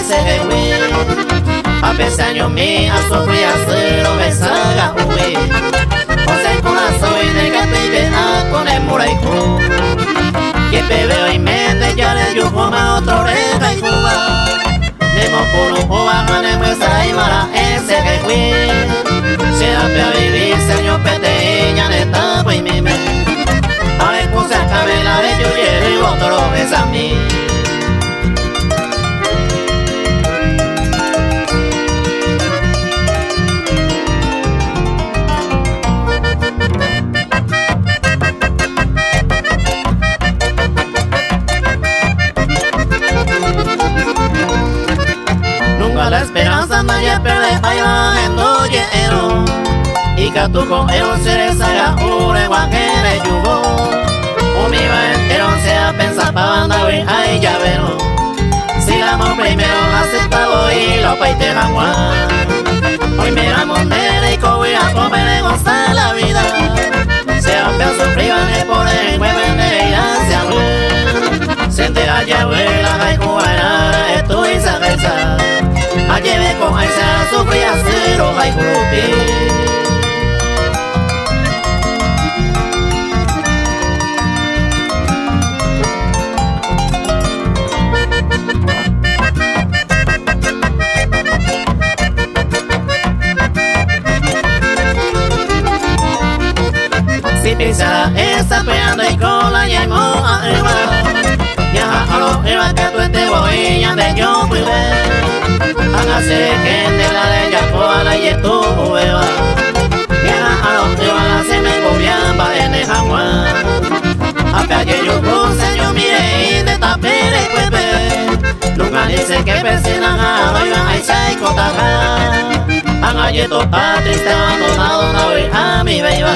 ese jehuí. A pesar de mí, a sufrir a cero, me salga huí. O sea, con la soy de que te vea con el muraiku. Que bebeo y mete ya le yujoma otro reja y cuba. Nemo puro cuba, ganemos esa y mara ese jehuí. Se da a vivir, señor peteña, neta, pues mi me. A ver, pues se acabe la de yo y otro es a mí. Nunca la esperanza nadie pierde, ahí va en doyero. Y que tu con el ser saga ure guajere yugo. O mi va entero sea pensar pa' banda hoy ay ya vero. Si la amor primero aceptado y lo paite jamás. Hoy miramos nere y voy a comer de gozar la vida. Sea feo sufrir vale por el mueve de ya se abuela. Sente allá abuela hay jugar esto y sabeza. Allí ve con esa sufrir a cero hay grupi. Si pisara esa peando y con la llamó arriba. Ya a los arriba que tú estés voy ya de yo fui ver. Hágase gente la de Yacoa la y tu hueva. Ya a los arriba la se me gobiaba en el jaguar. A peaje yo cruce yo mire y de tapere cuepe. Nunca dice que persina a iba a esa y cotaja. Haga yeto pa triste abandonado no voy a mi beba.